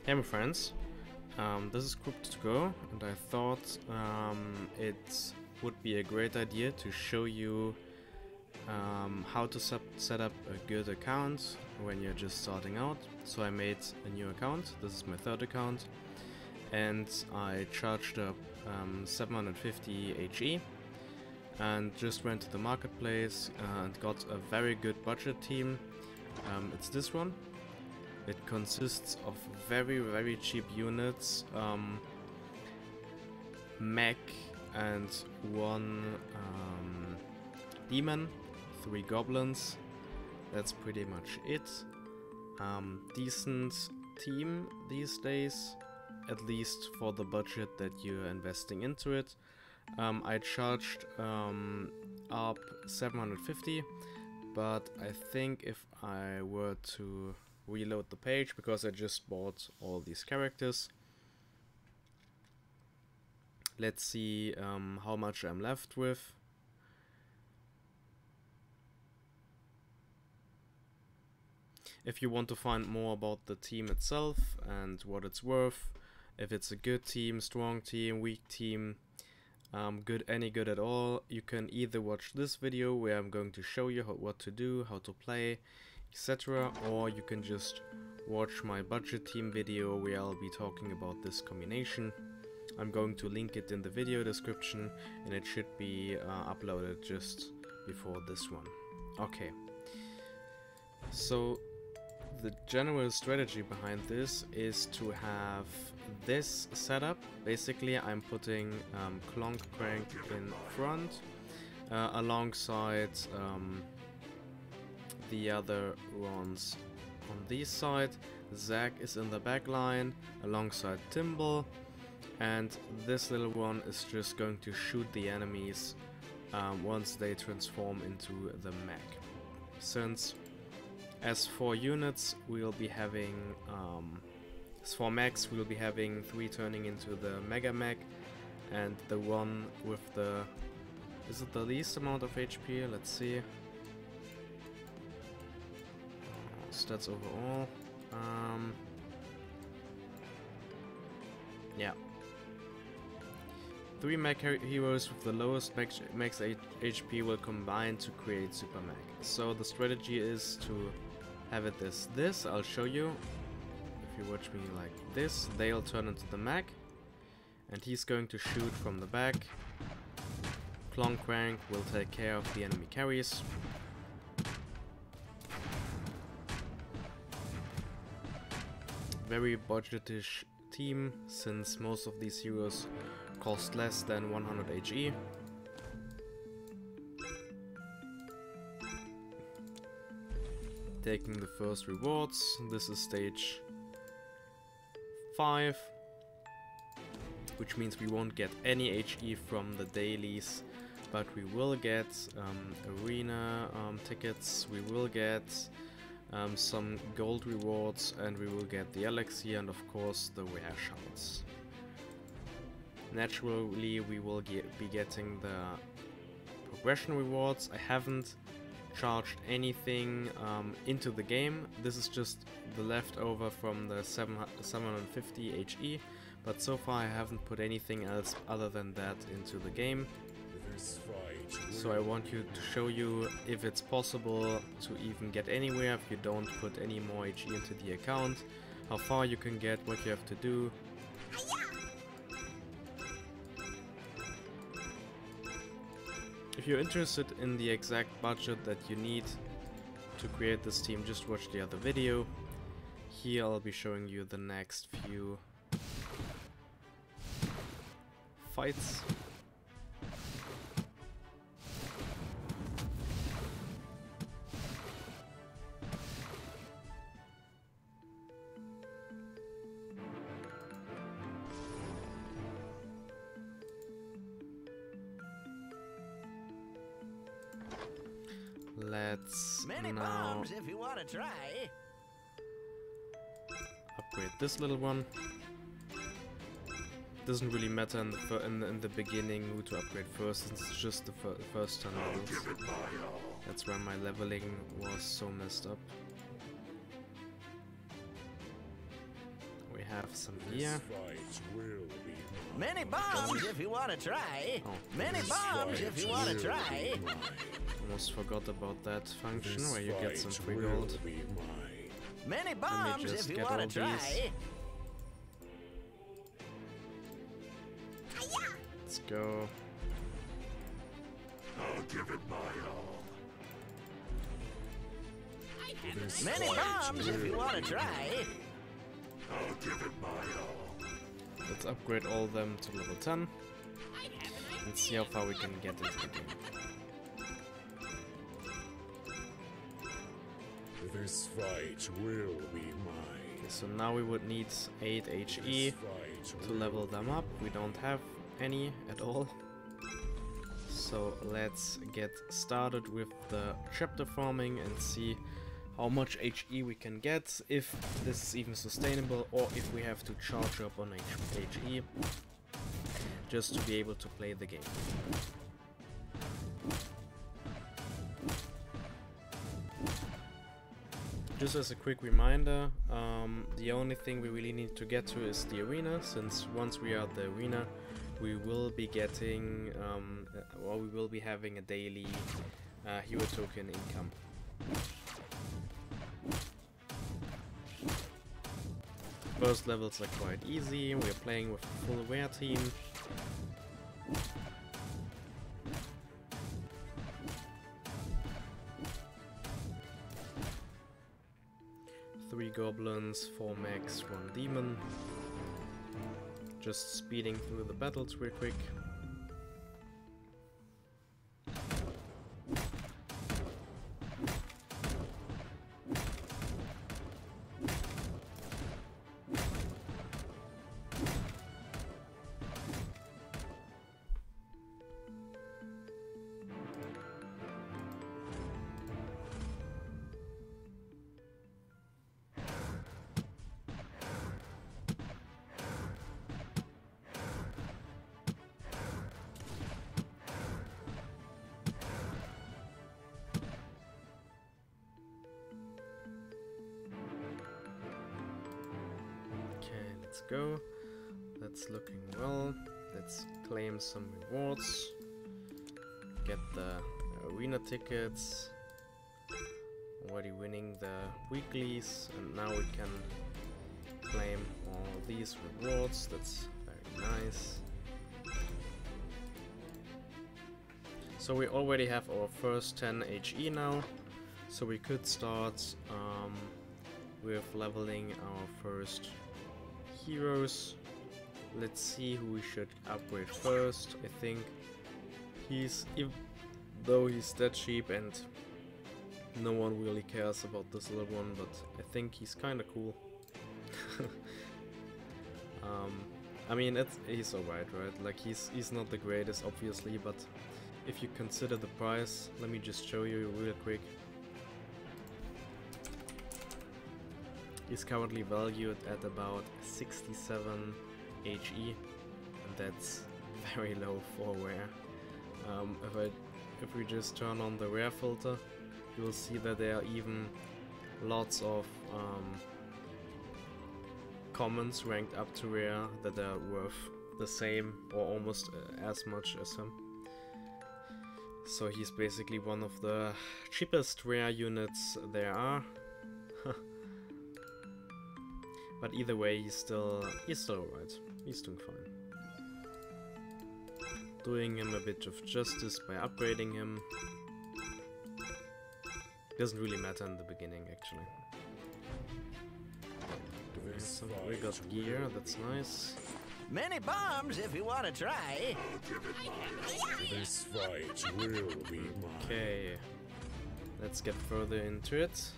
Hey my friends, this is Crypto to Go, and I thought it would be a great idea to show you how to set up a good account when you're just starting out. So I made a new account, this is my third account, and I charged up 750 HE and just went to the marketplace and got a very good budget team. It's this one. It consists of very cheap units, mech and one demon, 3 goblins. That's pretty much it. Decent team these days, at least for the budget that you're investing into it. I charged up 750, but I think if I were to reload the page, because I just bought all these characters, let's see how much I'm left with. If you want to find more about the team itself and what it's worth, if it's a good team, strong team, weak team, any good at all, you can either watch this video where I'm going to show you what to do, how to play, etc., or you can just watch my budget team video where I'll be talking about this combination. I'm going to link it in the video description, and it should be uploaded just before this one. Okay, so the general strategy behind this is to have this setup. Basically, I'm putting Clonk Crank in front alongside the other ones on this side. Zack is in the back line alongside Timble, and this little one is just going to shoot the enemies once they transform into the mech. Since as for units, we'll be having as for mechs, we'll be having 3 turning into the Mega Mech, and the one with the, is it the least amount of HP? Let's see. Stats overall. Yeah. 3 mech heroes with the lowest max HP will combine to create Super Mech. So the strategy is to have it as this. I'll show you. If you watch me like this, they'll turn into the mech, and he's going to shoot from the back. Clonk Crank will take care of the enemy carries. Very budgetish team, since most of these heroes cost less than 100 HE. Taking the first rewards. This is stage 5, which means we won't get any HE from the dailies, but we will get arena tickets, we will get some gold rewards, and we will get the elixir and of course the rare shards. Naturally, we will be getting the progression rewards. I haven't charged anything into the game. This is just the leftover from the 750 HE, but so far I haven't put anything else other than that into the game. So I want to show you if it's possible to even get anywhere if you don't put any more HE into the account, how far you can get, what you have to do. If you're interested in the exact budget that you need to create this team, just watch the other video. Here I'll be showing you the next few fights. Let's now if you want to try. Upgrade this little one. Doesn't really matter in the beginning who to upgrade first, since it's just the first turn levels. That's where my leveling was so messed up. We have some here. Many bombs if you want to try. Oh. Many bombs if you want to try. Almost forgot about that function where you get some free gold. Many bombs if you want to try. Let's go. I'll give it my all. Many bombs if you want to try. I'll give it my all. Let's upgrade all of them to level 10 and see how far we can get into the game. This fight will be mine. Okay, so now we would need 8 HE to level them up. We don't have any at all. So let's get started with the chapter farming and see how much HE we can get, if this is even sustainable, or if we have to charge up on HE just to be able to play the game. Just as a quick reminder, the only thing we really need to get to is the arena, since once we are at the arena we will be getting, or we will be having a daily hero token income. First levels are quite easy, we're playing with a full rare team. Three goblins, 4 mechs, 1 demon. Just speeding through the battles real quick. Let's go. That's looking well. Let's claim some rewards. Get the arena tickets. Already winning the weeklies, and now we can claim all these rewards. That's very nice. So we already have our first 10 HE now, so we could start with leveling our first heroes. Let's see who we should upgrade first. I think though he's that cheap and no one really cares about this little one, but I think he's kinda cool. I mean, he's alright, right? Like, he's not the greatest, obviously, but if you consider the price, let me just show you real quick. He's currently valued at about 67 HE, and that's very low for rare. If we just turn on the rare filter, you will see that there are even lots of commons ranked up to rare that are worth the same or almost as much as him. So he's basically one of the cheapest rare units there are. But either way, he's still alright. He's doing fine. Doing him a bit of justice by upgrading him. Doesn't really matter in the beginning, actually. We got gear, that's nice. Many bombs if you want to try. This fight will be mine. Okay, let's get further into it.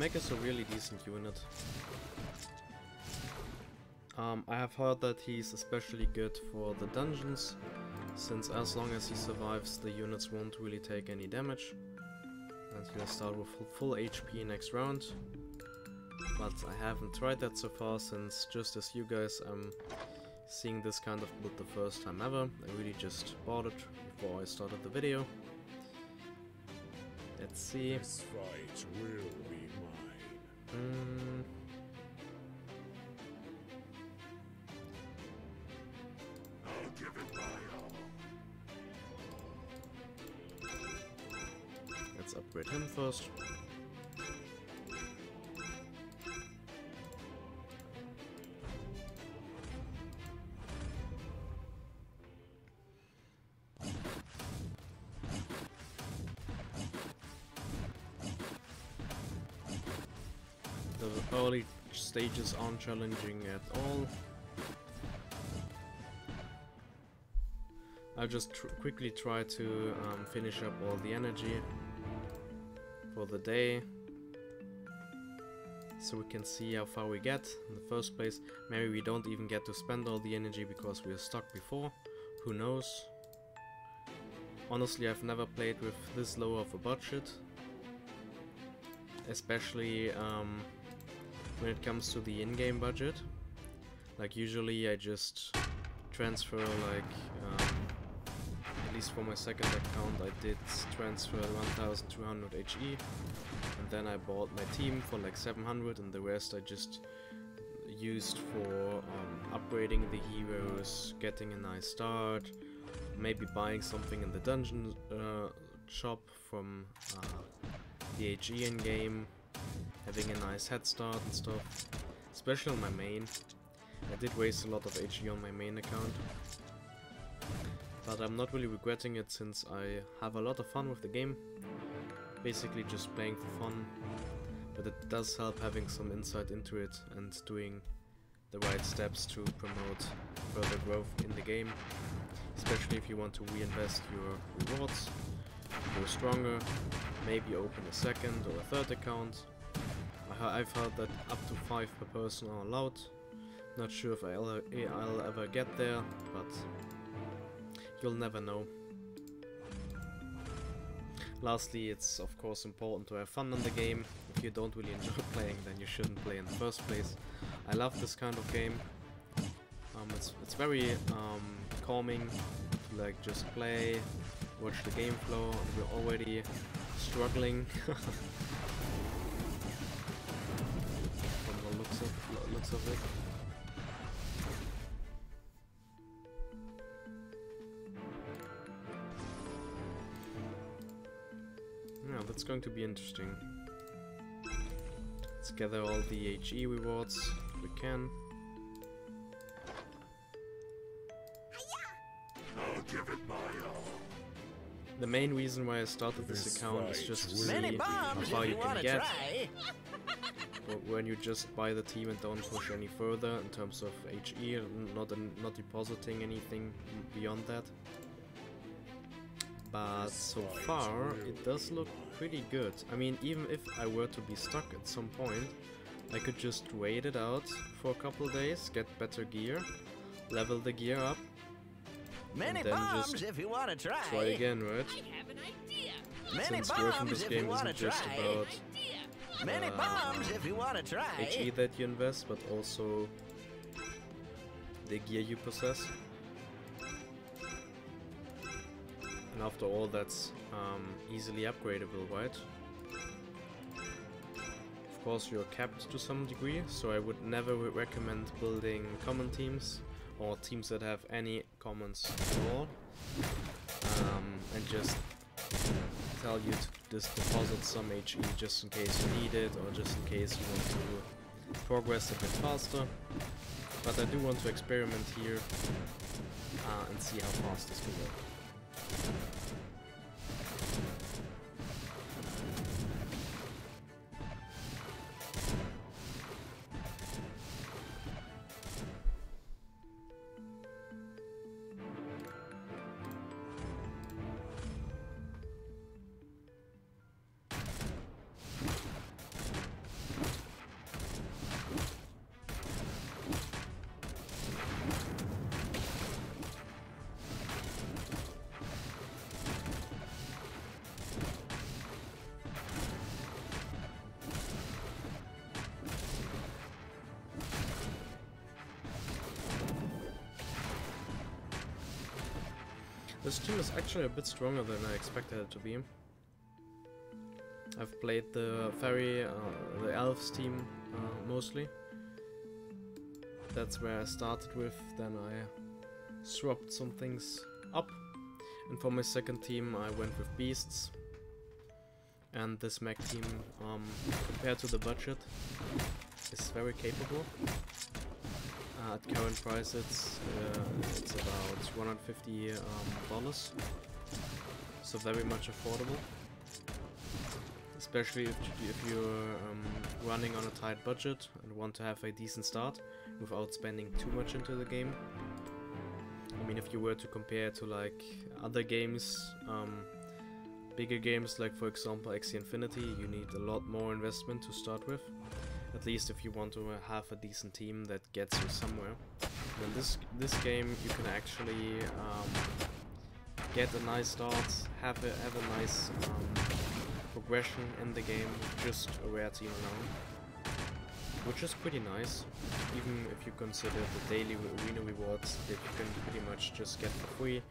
Mech is a really decent unit. I have heard that he's especially good for the dungeons, since as long as he survives, the units won't really take any damage. And he'll start with full HP next round. But I haven't tried that so far, since just as you guys, I'm seeing this kind of build the first time ever. I really just bought it before I started the video. Let's see. This fight will be mine. I'll give it my all. Let's upgrade him first. The early stages aren't challenging at all. I'll just quickly try to finish up all the energy for the day, so we can see how far we get in the first place. Maybe we don't even get to spend all the energy because we are stuck before. Who knows? Honestly, I've never played with this low of a budget, especially when it comes to the in-game budget. Like usually I just transfer like, at least for my second account I did transfer 1200 HE, and then I bought my team for like 700, and the rest I just used for upgrading the heroes, getting a nice start, maybe buying something in the dungeon shop from the HE in game, having a nice head start and stuff, especially on my main. I did waste a lot of HE on my main account, but I'm not really regretting it, since I have a lot of fun with the game, basically just playing for fun. But it does help having some insight into it and doing the right steps to promote further growth in the game, especially if you want to reinvest your rewards, go stronger, maybe open a second or a third account. I've heard that up to 5 per person are allowed. Not sure if I'll ever get there, but you'll never know. Lastly, it's of course important to have fun in the game. If you don't really enjoy playing, then you shouldn't play in the first place. I love this kind of game. It's very calming to like just play, watch the game flow, and we're already struggling. From the looks of it. Yeah, that's going to be interesting. Let's gather all the HE rewards we can. I'll give it my all. The main reason why I started this account is just to see how far you can get. But when you just buy the team and don't push any further in terms of HE, not depositing anything beyond that. But so far, it does look pretty good. I mean, even if I were to be stuck at some point, I could just wait it out for a couple days, get better gear, level the gear up, and then just if you want to try again, right? I have an idea. Since growth in this game isn't just about if you want to try. HE that you invest, but also the gear you possess. And after all, that's easily upgradable, right? Of course, you're capped to some degree, so I would never recommend building common teams or teams that have any commons at all, and just tell you to just deposit some HE just in case you need it, or just in case you want to progress a bit faster. But I do want to experiment here and see how fast this can go. This team is actually a bit stronger than I expected it to be. I've played the fairy, the elves team mostly. That's where I started with, then I swapped some things up. And for my second team I went with beasts. And this mech team, compared to the budget, is very capable. At current price it's about $150, so very much affordable. Especially if you're running on a tight budget and want to have a decent start without spending too much into the game. I mean, if you were to compare to like other games, bigger games like for example Axie Infinity, you need a lot more investment to start with. At least if you want to have a decent team that gets you somewhere. And in this game you can actually get a nice start, have a nice progression in the game with just a rare team alone, which is pretty nice. Even if you consider the daily arena rewards that you can pretty much just get for free.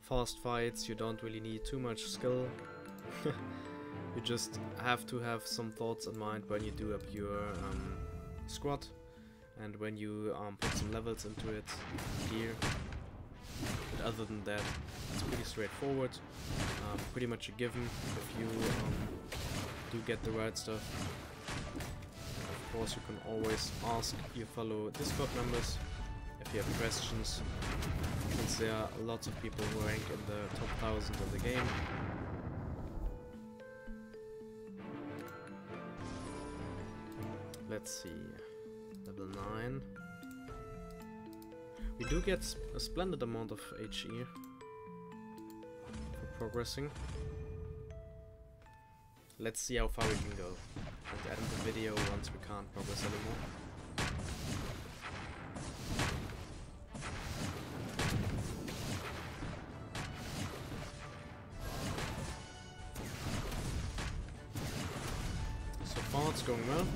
Fast fights, you don't really need too much skill. You just have to have some thoughts in mind when you do up your squad and when you put some levels into it here. But other than that, it's pretty straightforward, pretty much a given if you do get the right stuff. Of course, you can always ask your fellow Discord members if you have questions, since there are lots of people who rank in the top 1000 of the game. Let's see, level 9. We do get a splendid amount of HE for progressing. Let's see how far we can go and end the video once we can't progress anymore. So far it's going well.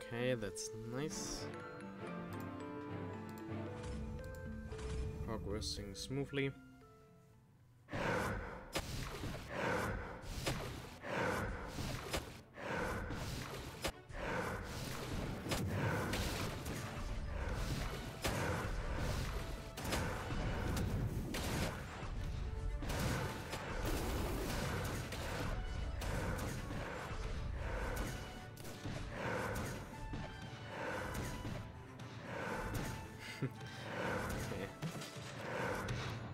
Okay, that's nice. Progressing smoothly. Okay.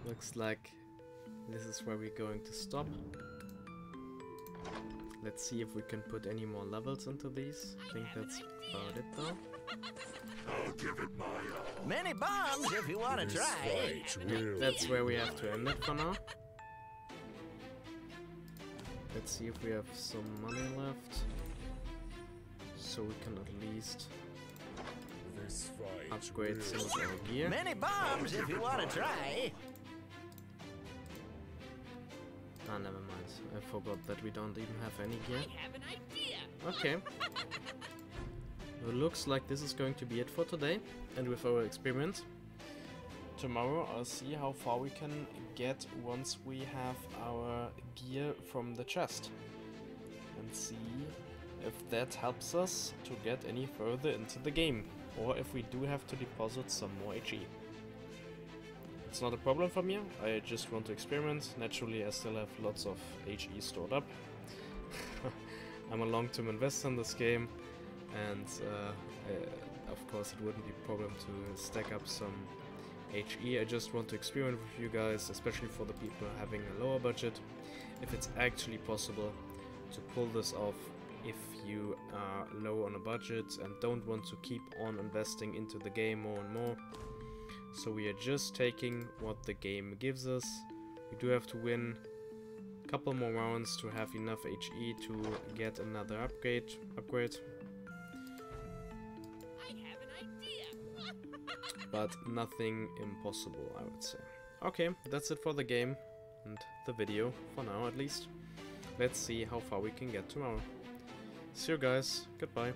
Looks like this is where we're going to stop. Let's see if we can put any more levels into these. I think that's about it though. I'll give it my all. Many bombs if you want to This try. fight will That's be where we have to mine. end it for now. Let's see if we have some money left, so we can at least This fight upgrade will some of be our gear. Many bombs if you want to try. Ah, never mind. I forgot that we don't even have any gear. I have an idea. Okay. It looks like this is going to be it for today, and with our experiment. Tomorrow I'll see how far we can get once we have our gear from the chest, and see if that helps us to get any further into the game, or if we do have to deposit some more HE. it's not a problem for me. I just want to experiment. Naturally, I still have lots of HE stored up. I'm a long-term investor in this game, and of course it wouldn't be a problem to stack up some HE. I just want to experiment with you guys, especially for the people having a lower budget, if it's actually possible to pull this off if you are low on a budget and don't want to keep on investing into the game more and more. So we are just taking what the game gives us. We do have to win a couple more rounds to have enough HE to get another upgrade. I have an idea. But nothing impossible, I would say. Okay, that's it for the game and the video, for now at least. Let's see how far we can get tomorrow. See you guys, goodbye.